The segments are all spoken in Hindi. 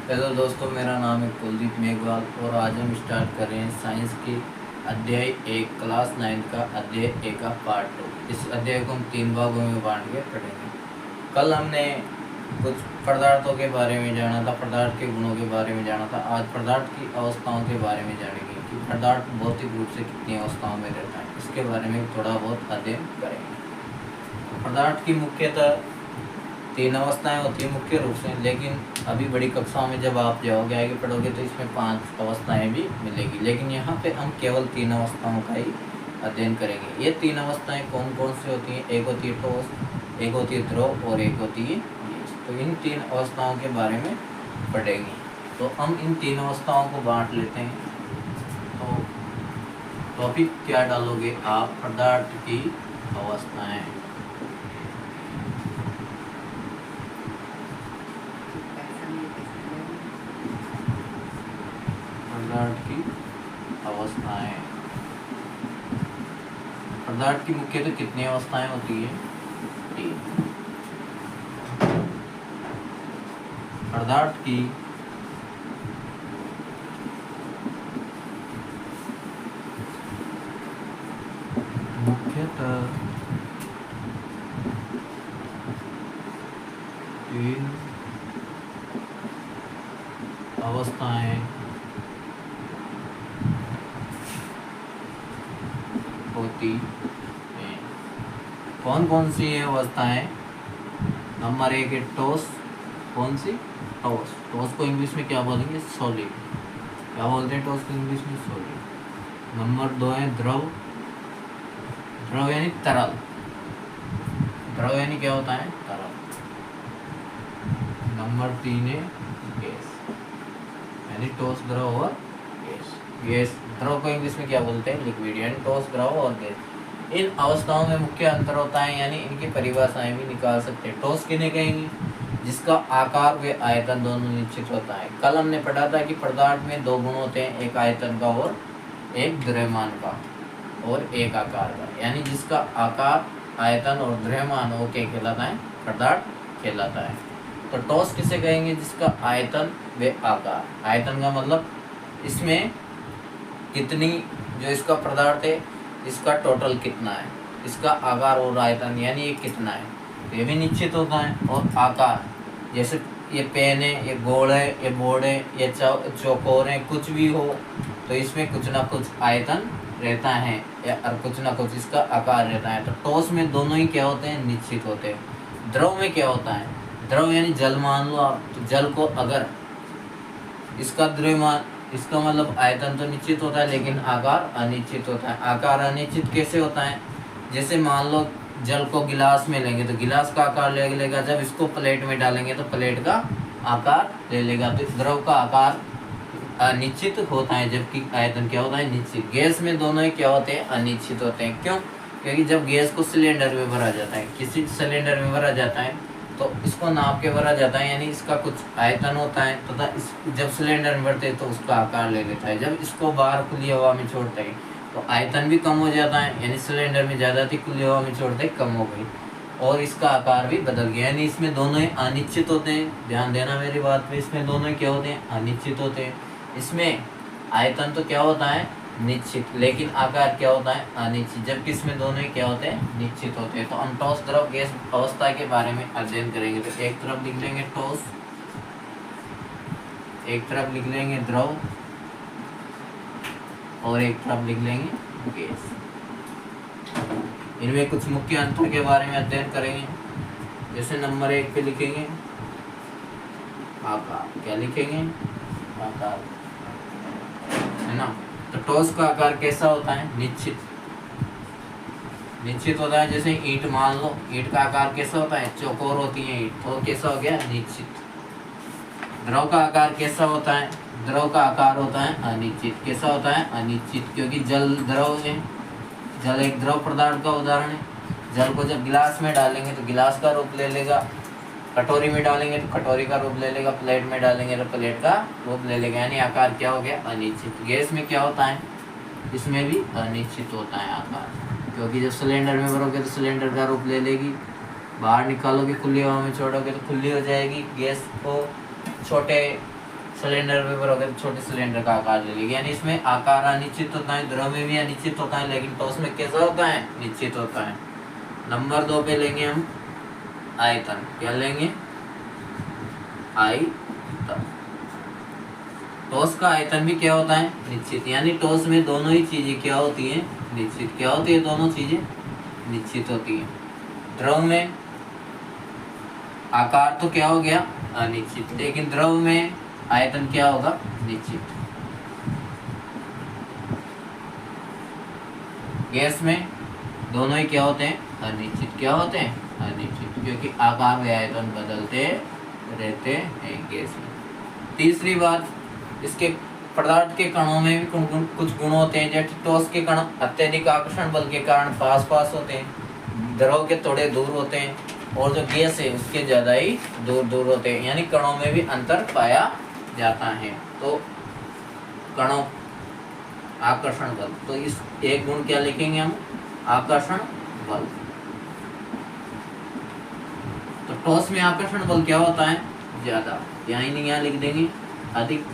हेलो दोस्तों, मेरा नाम है कुलदीप मेघवाल और आज हम स्टार्ट कर रहे हैं साइंस की अध्याय 1 क्लास 9 का अध्याय 1 का पार्ट 2। इस अध्याय को हम 3 भागों में बांट के पढ़ेंगे। कल हमने कुछ पदार्थों के बारे में जाना था, पदार्थ के गुणों के बारे में जाना था। आज पदार्थ की अवस्थाओं के बारे में जानेंगे कि पदार्थ भौतिक रूप से कितनी अवस्थाओं में रहता है। इसके बारे में थोड़ा बहुत अध्ययन करेंगे। पदार्थ की मुख्यतः 3 अवस्थाएं होती हैं मुख्य रूप से, लेकिन अभी बड़ी कक्षाओं में जब आप जाओगे आगे पढ़ोगे तो इसमें 5 अवस्थाएं भी मिलेगी, लेकिन यहाँ पे हम केवल 3 अवस्थाओं का ही अध्ययन करेंगे। ये 3 अवस्थाएं कौन कौन सी होती हैं? एक होती है ठोस, एक होती है द्रव और एक होती है गैस। तो इन 3 अवस्थाओं के बारे में पढ़ेंगे। तो हम इन 3 अवस्थाओं को बांट लेते हैं। तो टॉपिक क्या डालोगे आप? पदार्थ की अवस्थाएं। पदार्थ की अवस्थाएं। पदार्थ की मुख्यतः कितनी अवस्थाएं होती है? 3। पदार्थ की मुख्यतः 3 अवस्थाएं होती हैं। कौन कौन सी ये अवस्थाएं? नंबर 1 है ठोस। कौन सी? ठोस। ठोस को इंग्लिश में क्या बोलेंगे? सॉलिड। क्या बोलते हैं ठोस को इंग्लिश में? सॉलिड। नंबर 2 है द्रव। द्रव यानी तरल। द्रव यानी क्या होता है? तरल। नंबर 3 है गैस, यानी ठोस, द्रव और गैस। गैस द्रव को इंग्लिश में क्या बोलते हैं? लिक्विड। यानी ठोस, द्रव और गैस। इन अवस्थाओं में मुख्य अंतर होता है, यानी इनकी परिभाषाएं भी निकाल सकते हैं। ठोस किन्हें कहेंगे? जिसका आकार व आयतन दोनों निश्चित होता है। कल हमने पढ़ा था कि पदार्थ में 2 गुण होते हैं, एक आयतन का और एक द्रव्यमान का और एक आकार का। यानी जिसका आकार, आयतन और द्रव्यमान हो क्या कहलाता है? पदार्थ कहलाता है। तो ठोस किसे कहेंगे? जिसका आयतन व आकार। आयतन का मतलब इसमें कितनी, जो इसका पदार्थ है इसका टोटल कितना है, इसका आकार और आयतन यानी ये कितना है, ये भी निश्चित होता है। और आकार, जैसे ये पेन है, ये गोल है, ये बोर्ड है, ये चौकोर है, कुछ भी हो तो इसमें कुछ ना कुछ आयतन रहता है और कुछ ना कुछ इसका आकार रहता है। तो ठोस में दोनों ही क्या होते हैं? निश्चित होते हैं। द्रव में क्या होता है? द्रव यानी जल मान लो आप, तो जल को अगर इसका द्रव्यमान, इसका मतलब आयतन तो निश्चित होता है लेकिन आकार अनिश्चित होता है। आकार अनिश्चित कैसे होता है? जैसे मान लो जल को गिलास में लेंगे तो गिलास का आकार ले लेगा, जब इसको प्लेट में डालेंगे तो प्लेट का आकार ले लेगा। तो द्रव का आकार अनिश्चित होता है जबकि आयतन क्या होता है? निश्चित। गैस में दोनों ही क्या होते हैं? अनिश्चित होते हैं। क्यों? क्योंकि जब गैस को सिलेंडर में भरा जाता है, किसी सिलेंडर में भरा जाता है तो इसको नाप के भरा जाता है, यानी इसका कुछ आयतन होता है तथा इस जब सिलेंडर में भरते हैं तो उसका आकार ले लेता है। जब इसको बाहर खुली हवा में छोड़ते हैं तो आयतन भी कम हो जाता है, यानी सिलेंडर में ज़्यादा थी, खुली हवा में छोड़ते ही कम हो गई और इसका आकार भी बदल गया। यानी इसमें दोनों ही अनिश्चित होते हैं। ध्यान देना मेरी बात पे, इसमें दोनों ही क्या होते हैं? अनिश्चित होते हैं। इसमें आयतन तो क्या होता है? निश्चित, लेकिन आकार क्या होता है? अनिश्चित। जबकि इसमें दोनों ही क्या होते हैं? निश्चित होते हैं। तो हम ठोस, द्रव, गैस अवस्था के बारे में अध्ययन करेंगे। तो एक तरफ लिख लेंगे ठोस, एक तरफ लिख लेंगे द्रव और एक तरफ लिख लेंगे गैस। इनमें कुछ मुख्य अंतर के बारे में अध्ययन करेंगे। जैसे नंबर 1 पे लिखेंगे आकार। क्या लिखेंगे? आकार, है ना। तो ठोस का आकार कैसा होता है? निश्चित। निश्चित होता है। जैसे ईंट मान लो, ईंट का आकार कैसा होता है? चौकोर होती है ईंट, तो कैसा हो गया? निश्चित। द्रव का आकार कैसा होता है? द्रव का आकार होता है अनिश्चित। कैसा होता है? अनिश्चित, क्योंकि जल द्रव है। जल एक द्रव पदार्थ का उदाहरण है। जल को जब गिलास में डालेंगे तो गिलास का रूप ले लेगा, कटोरी में डालेंगे तो कटोरी का रूप ले लेगा, प्लेट में डालेंगे तो प्लेट का रूप ले लेगा, यानी आकार क्या हो गया? अनिश्चित। गैस में क्या होता है? इसमें भी अनिश्चित होता है आकार, क्योंकि जब सिलेंडर में भरोगे तो सिलेंडर का रूप ले लेगी, बाहर निकालोगे खुली हवा में छोड़ोगे तो खुली हो जाएगी। गैस को छोटे सिलेंडर पे भरोगे तो छोटे सिलेंडर का आकार ले लेगी, यानी इसमें आकार अनिश्चित होता है, द्रव में भी अनिश्चित होता है, लेकिन ठोस में कैसा होता है, निश्चित होता है। नंबर 2 पे लेंगे हम आयतन। क्या लेंगे, आयतन। ठोस का आयतन भी क्या होता है, निश्चित, यानी ठोस में दोनों ही चीजें क्या होती है, निश्चित। क्या होती है, दोनों चीजें निश्चित होती है। द्रव में आकार तो क्या हो गया, अनिश्चित, लेकिन द्रव में आयतन क्या होगा, निश्चित। गैस में दोनों ही क्या होते हैं, अनिश्चित। क्या होते हैं, अनिश्चित, क्योंकि आकार व आयतन बदलते रहते हैं गैस में। तीसरी बात, इसके पदार्थ के कणों में भी कुछ गुण होते हैं। जैसे ठोस के कण अत्यधिक आकर्षण बल के कारण पास पास होते हैं, द्रव के थोड़े दूर होते हैं, और जो गैस है उसके ज्यादा ही दूर दूर होते हैं, यानी कणों में भी अंतर पाया जाता है। तो कणों आकर्षण बल, तो इस एक गुण क्या लिखेंगे हम, आकर्षण बल। तो ठोस में आकर्षण बल क्या होता है, ज्यादा, यहाँ लिख देंगे अधिक।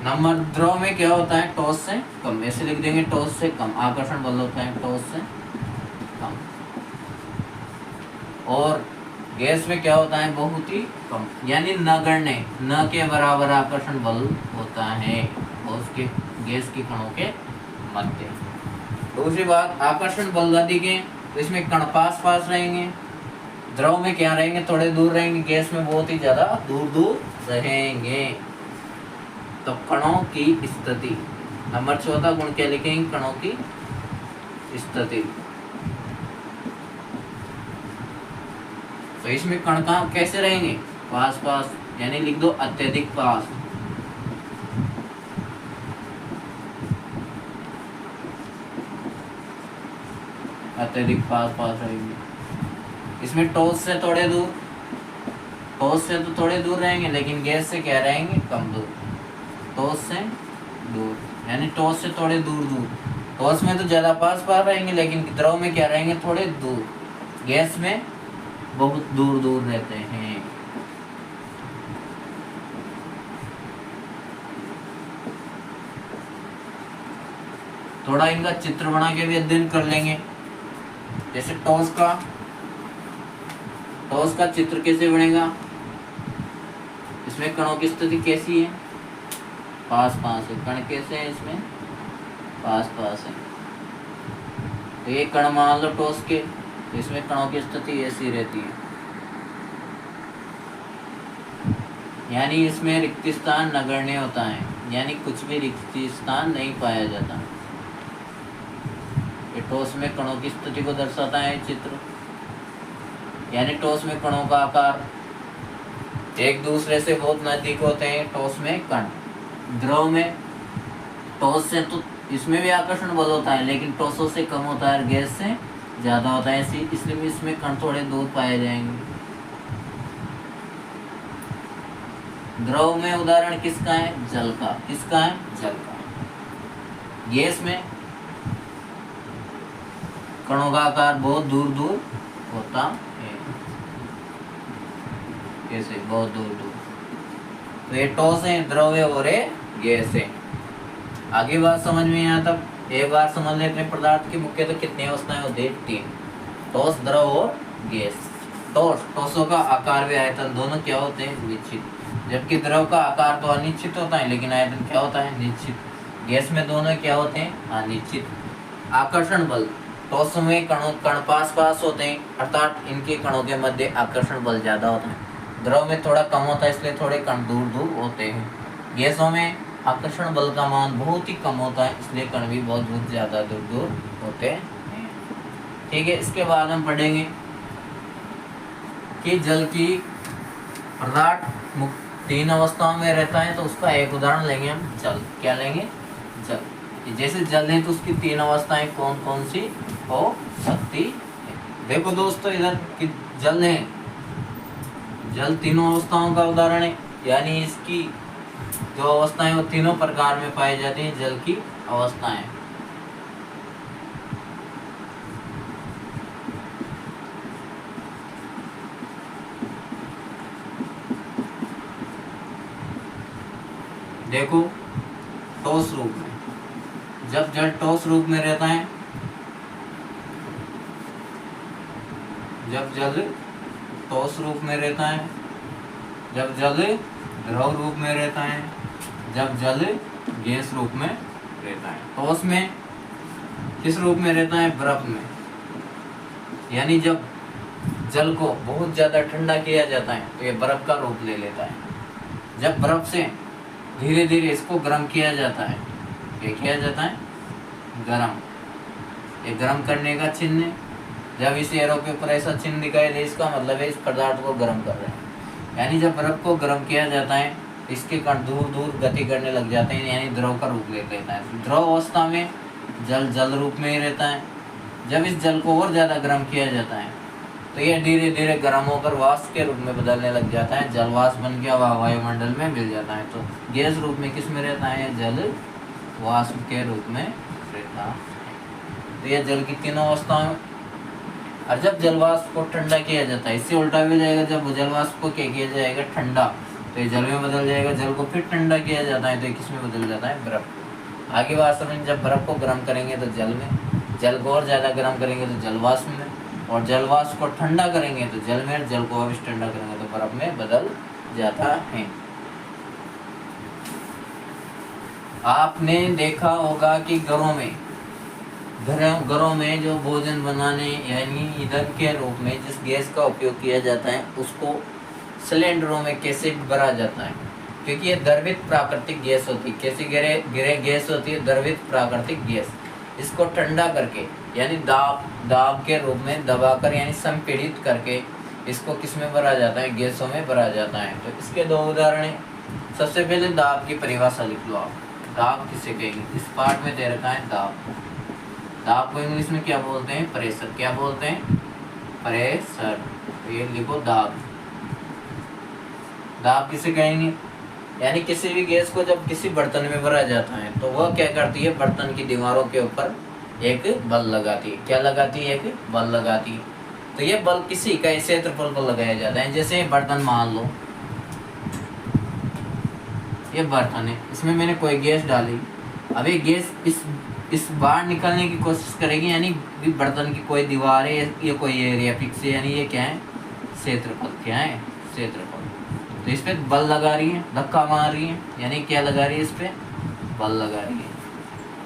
नंबर द्रव में क्या होता है, ठोस से कम, ऐसे लिख देंगे, ठोस से कम आकर्षण बल होता है, ठोस से कम। और गैस में क्या होता है, बहुत ही कम, यानी नगण्य, न के बराबर आकर्षण बल होता है उसके गैस के कणों के मध्य। दूसरी बात, आकर्षण बल अधिक है तो इसमें कण पास पास रहेंगे, द्रव में क्या रहेंगे, थोड़े दूर रहेंगे, गैस में बहुत ही ज्यादा दूर दूर रहेंगे। तो कणों की स्थिति, नंबर 14 गुण क्या लिखेंगे, कणों की स्थिति। तो इसमें कण कहाँ कैसे रहेंगे, पास पास, यानी लिख दो अत्यधिक पास। अत्यधिक पास पास रहेंगे। इसमें ठोस से थोड़े दूर, ठोस से तो थोड़े दूर रहेंगे, लेकिन गैस से क्या रहेंगे, कम दूर। ठोस से दूर, यानी ठोस से थोड़े दूर दूर। ठोस में तो ज्यादा पास पास रहेंगे, लेकिन द्रव में क्या रहेंगे, थोड़े दूर। गैस में बहुत दूर दूर रहते हैं। थोड़ा इनका चित्र बना के भी अध्ययन कर लेंगे। जैसे ठोस का चित्र कैसे बनेगा, इसमें कणों की स्थिति कैसी है, पास पास है, कण कैसे है, इसमें पास पास है। तो ये कण मान लो ठोस के, तो इसमें कणों की स्थिति ऐसी रहती है, यानी इसमें रिक्त स्थान नगण्य होता है, यानी कुछ भी रिक्त स्थान नहीं पाया जाता। ये ठोस में कणों की स्थिति को दर्शाता है चित्र, यानी ठोस में कणों का आकार एक दूसरे से बहुत नजदीक होते हैं, ठोस में कण। द्रव में ठोस से तो इसमें भी आकर्षण बल होता है, लेकिन ठोसों से कम होता है, गैस से ज्यादा होता है, इसलिए इसमें कण थोड़े दूर पाए जाएंगे। द्रव में उदाहरण किसका है, जल का। किसका है, जल का। गैस में कणों का आकार बहुत दूर दूर होता है, कैसे, बहुत दूर दूर। तो ये ठोस है, द्रव है और ये गैस है। आगे बात समझ में आया, तब एक बार समझ लेते हैं पदार्थ की मुख्यतः कितनी अवस्थाएं होती है, 3, ठोस, द्रव और गैस। ठोसों का आकार व आयतन दोनों क्या होते हैं, निश्चित, जबकि द्रव का आकार तो अनिश्चित होता है, लेकिन आयतन क्या होता है, निश्चित। गैस में दोनों क्या होते हैं, अनिश्चित। आकर्षण बल, ठोसों में कण पास पास होते हैं, अर्थात इनके कणों के मध्य आकर्षण बल ज्यादा होता है। द्रव में थोड़ा कम होता है, इसलिए थोड़े कण दूर दूर होते हैं। गैसों में आकर्षण बल का मान बहुत ही कम होता है, इसलिए कण भी बहुत ज्यादा दूर दूर होते हैं। ठीक है, इसके बाद हम पढ़ेंगे कि जल की पदार्थ 3 अवस्थाओं में रहता है, तो उसका एक उदाहरण लेंगे हम, जल। क्या लेंगे, जल। जैसे जल है तो उसकी 3 अवस्थाएं कौन कौन सी हो सकती है। देखो दोस्तों, इधर कि जल है, जल तीनों अवस्थाओं का उदाहरण है, यानी इसकी जो अवस्थाएं वो तीनों प्रकार में पाई जाती हैं, जल की अवस्थाएं। देखो ठोस रूप में, जब जल ठोस रूप में रहता है, जब जल ठोस रूप में रहता है, जब जल द्रव रूप में रहता है, जब जल गैस रूप में रहता है। ठोस में किस रूप में रहता है? बर्फ में। यानी जब जल को बहुत ज़्यादा ठंडा किया जाता है तो ये बर्फ का रूप ले लेता है। जब बर्फ से धीरे धीरे इसको गर्म किया जाता है, ये किया जाता है गर्म, ये गर्म करने का चिन्ह है। जब इस एरो के ऊपर ऐसा चिन्ह दिखाई दे, इसका मतलब है इस पदार्थ को गर्म कर रहे हैं। यानी जब बर्फ को गर्म किया जाता है, इसके कण दूर दूर गति करने लग जाते हैं, यानी द्रव का रूप ले लेता है। द्रव अवस्था में जल जल रूप में ही रहता है। जब इस जल को और ज़्यादा गर्म किया जाता है तो यह धीरे धीरे गर्म होकर वाष्प के रूप में बदलने लग जाता है। जल वाष्प बन के वायुमंडल में मिल जाता है। तो गैस रूप में किस में रहता है? जल वाष्प के रूप में रहता है। तो यह जल की तीनों अवस्थाओं। और जब जलवाष्प को ठंडा किया जाता है, इससे उल्टा भी जाएगा, जब जलवाष्प को क्या किया जाएगा? ठंडा, तो ये जल में बदल जाएगा। जल को फिर ठंडा किया जाता है तो किस में बदल जाता है? बर्फ। आगे बात समझ, जब बर्फ को गर्म करेंगे तो जल में, जल को और ज़्यादा गर्म करेंगे तो जलवाष्प में, और जलवाष्प को ठंडा करेंगे तो जल में, और जल को और ठंडा करेंगे तो बर्फ में बदल जाता है। आपने देखा होगा कि घरों में जो भोजन बनाने यानी ईंधन के रूप में जिस गैस का उपयोग किया जाता है उसको सिलेंडरों में कैसे भरा जाता है? क्योंकि ये द्रवित प्राकृतिक गैस होती है। कैसी गिरे गैस होती है? द्रवित प्राकृतिक गैस। इसको ठंडा करके यानी दाब के रूप में दबाकर यानी संपीड़ित करके इसको किस में भरा जाता है? गैसों में भरा जाता है। तो इसके दो उदाहरण हैं। सबसे पहले दाब की परिभाषा लिख लो आप। दाब किसे कहेंगे? इस पार्ट में दे रखा है दाब। दाब को इंग्लिश में क्या बोलते हैं? प्रेशर। क्या बोलते हैं? प्रेशर। तो ये लिखो दाब। दाब किसे कहेंगे? यानी किसी भी गैस को जब किसी बर्तन में भरा जाता है तो वह क्या करती है? बर्तन की दीवारों के ऊपर एक बल लगाती है। क्या लगाती है? एक बल लगाती है। तो ये बल किसी इकाई क्षेत्रफल पर लगाया जाता है। जैसे बर्तन मान लो, ये बर्तन है, इसमें मैंने कोई गैस डाली। अब ये गैस इस बाहर निकलने की कोशिश करेगी, यानी बर्तन की कोई दीवार है, ये कोई एरिया फिक्स है, यानी ये क्या है? क्षेत्रफल। क्या है? क्षेत्रफल। तो इस पे बल लगा रही है, धक्का मार रही है, यानी क्या लगा रही है? इस पे बल लगा रही है।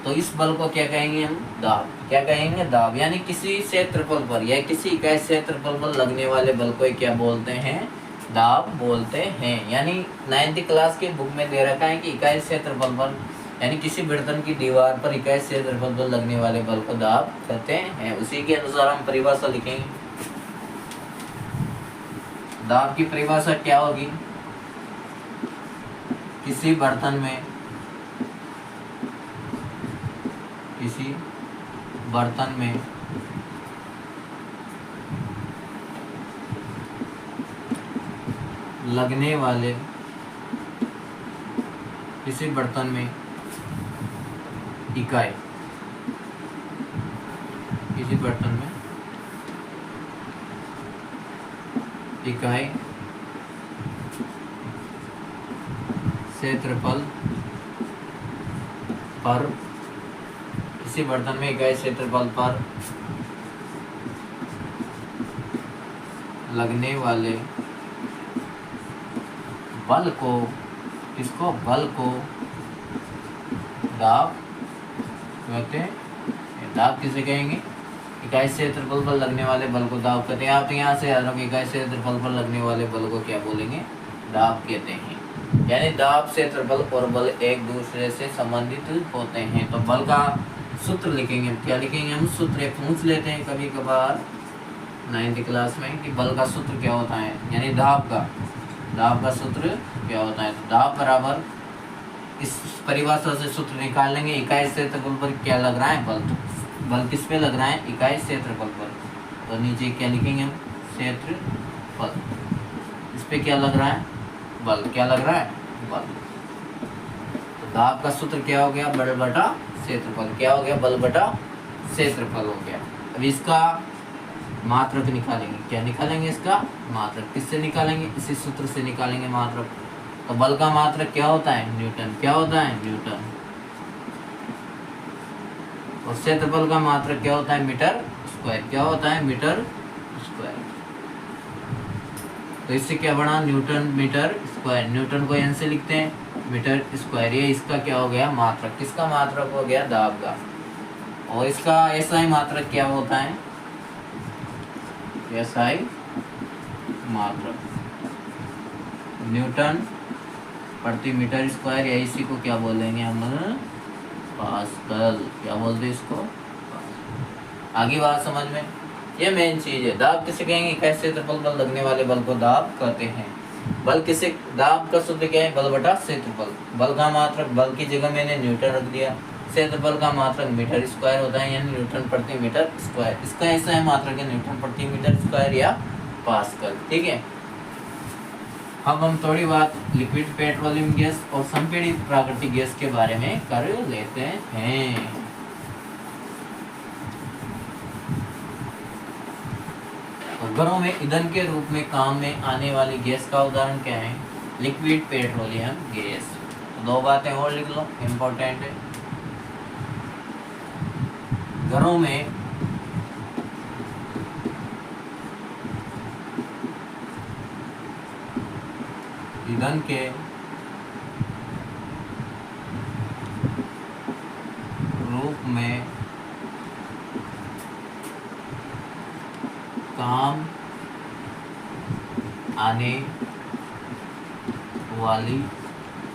तो इस बल को क्या कहेंगे हम? दाब। क्या कहेंगे? दाब। यानी किसी क्षेत्रफल पर या किसी इकाई क्षेत्रफल पर लगने वाले बल को क्या बोलते हैं? दाब बोलते हैं। यानी 9th क्लास की बुक में दे रखा है कि इकाई क्षेत्रफल पर यानी किसी बर्तन की दीवार पर इकाई क्षेत्रफल पर लगने वाले बल को दाब कहते हैं। उसी के अनुसार हम परिभाषा लिखेंगे। दाब की परिभाषा क्या होगी? किसी बर्तन में लगने वाले किसी बर्तन में इकाई, किसी बर्तन में इकाई क्षेत्रफल पर, किसी बर्तन में इकाई क्षेत्रफल पर लगने वाले बल को, किसको? बल को दाब कहते हैं। दाब किसे कहेंगे? इकाई क्षेत्रफल पर लगने वाले बल को दाब कहते हैं। आप यहाँ से याद रखो, इकाई क्षेत्रफल पर लगने वाले बल को क्या बोलेंगे? दाब कहते हैं। यानी दाब, क्षेत्रफल और बल एक दूसरे से संबंधित होते हैं। तो बल का सूत्र लिखेंगे। क्या लिखेंगे हम? सूत्र पूछ लेते हैं कभी कभार 9th क्लास में कि बल का सूत्र क्या होता है, यानी दाब का सूत्र क्या होता है। तो दाब बराबर, इस परिभाषा से सूत्र निकाल लेंगे। इकाई क्षेत्रफल पर क्या लग रहा है? बल। तो बल किस पे लग रहा है? इकाई क्षेत्रफल पर। तो नीचे क्या लिखेंगे हम? क्षेत्रफल। इस पे क्या लग रहा है? बल। क्या लग रहा है? बल। तो दाब का सूत्र क्या हो गया? बल बटा क्षेत्रफल। क्या हो गया? बल बटा क्षेत्रफल हो गया। अब इसका मात्रक निकालेंगे। क्या निकालेंगे? इसका मात्रक। किससे निकालेंगे? इसी सूत्र से निकालेंगे मात्रक। तो बल का मात्रक क्या होता है? न्यूटन। क्या होता है? न्यूटन। और क्षेत्रफल का मात्रक क्या होता है? Metre square. क्या होता है? Metre square. तो इससे क्या बना? Newton metre square. न्यूटन को एन से लिखते हैं, मीटर स्क्वायर। ये इसका क्या हो गया? मात्रक। किसका मात्रक हो गया? दाब का। और इसका एसआई मात्रक क्या होता है? एसआई मात्रक न्यूटन प्रति मीटर स्क्वायर, या इसी को क्या बोलेंगे हम? पास्कल। क्या बोलते हैं इसको? आगे बात समझ में? ये मेन चीज है। दाब किसे कहेंगे? कैसे क्षेत्रफल बल लगने वाले बल को दाब कहते हैं। बल किसे? दाब का सूत्र क्या है? बल बटा क्षेत्रफल। बल का मात्रक, बल की जगह मैंने न्यूटन रख दिया। क्षेत्रफल का मात्रक मीटर स्क्वायर होता है, यानी न्यूटन प्रति मीटर स्क्वायर। इसका ऐसा है मात्रक है न्यूटन प्रति मीटर स्क्वायर या पास्कल। ठीक है। अब हम थोड़ी बात लिक्विड पेट्रोलियम गैस और संपीड़ित प्राकृतिक गैस के बारे में कर लेते हैं। घरों में ईंधन के रूप में काम में आने वाली गैस का उदाहरण क्या है? Liquid petroleum gas. तो दो बातें और लिख लो, इम्पोर्टेंट है। घरों में ईंधन के रूप में काम आने वाली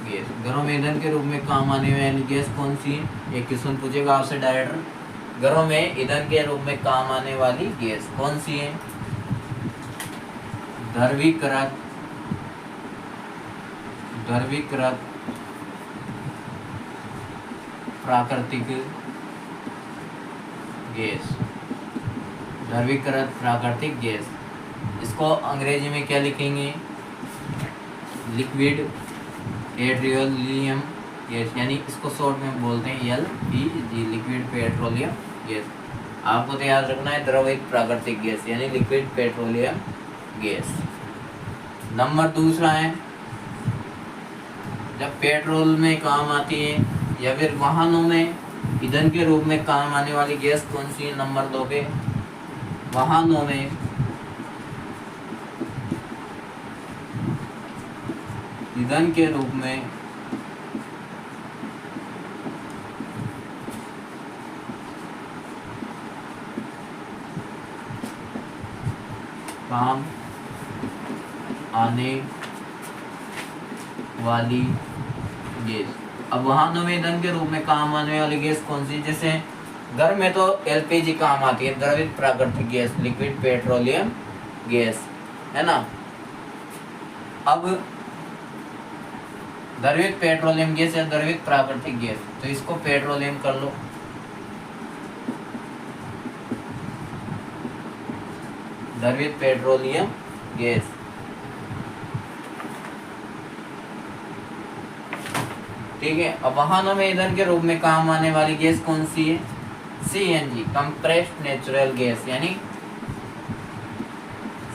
गैस। घरों में ईंधन के रूप में काम आने वाली गैस कौन सी है? एक क्वेश्चन पूछेगा आपसे डायरेक्टर। घरों में ईंधन के रूप में काम आने वाली गैस कौन सी है? द्रवीकृत प्राकृतिक गैस। द्रवीकृत प्राकृतिक गैस। इसको अंग्रेजी में क्या लिखेंगे? लिक्विड पेट्रोलियम गैस, यानी इसको शॉर्ट में बोलते हैं एलपीजी, लिक्विड पेट्रोलियम गैस। आपको तो याद रखना है द्रवित प्राकृतिक गैस यानी लिक्विड पेट्रोलियम गैस। नंबर दूसरा है, जब पेट्रोल में काम आती है या फिर वाहनों में ईंधन के रूप में काम आने वाली गैस कौन सी है? नंबर 2 पे वाहनों में ईंधन के रूप में काम आने वाली गैस। अब वाहनों में ईंधन के रूप में काम आने वाली गैस कौन सी? जैसे घर में तो एलपीजी काम आती है, द्रवित प्राकृतिक गैस, लिक्विड पेट्रोलियम गैस, है ना। अब द्रवित पेट्रोलियम गैस या द्रवित प्राकृतिक गैस, तो इसको पेट्रोलियम कर लो। द्रवित पेट्रोलियम गैस। ठीक है। अब वाहनों में ईंधन के रूप में काम आने वाली गैस कौन सी है? सीएनजी, कंप्रेस्ड नेचुरल गैस, यानी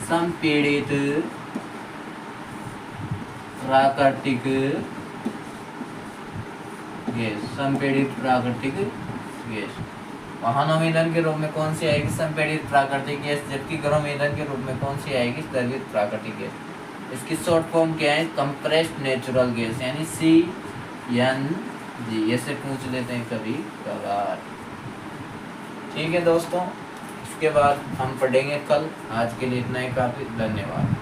संपीड़ित प्राकृतिक गैस। संपीड़ित प्राकृतिक गैस। वाहनों में ईंधन के रूप में कौन सी आएगी? संपीड़ित प्राकृतिक गैस। जबकि घरों में ईंधन के रूप में कौन सी आएगी? द्रवित प्राकृतिक गैस। इसकी शॉर्ट फॉर्म क्या है? कंप्रेस्ड नेचुरल गैस, यानी सीएनजी। ऐसे पूछ लेते हैं कभी कभार। ठीक है दोस्तों, इसके बाद हम पढ़ेंगे कल। आज के लिए इतना ही काफी। धन्यवाद।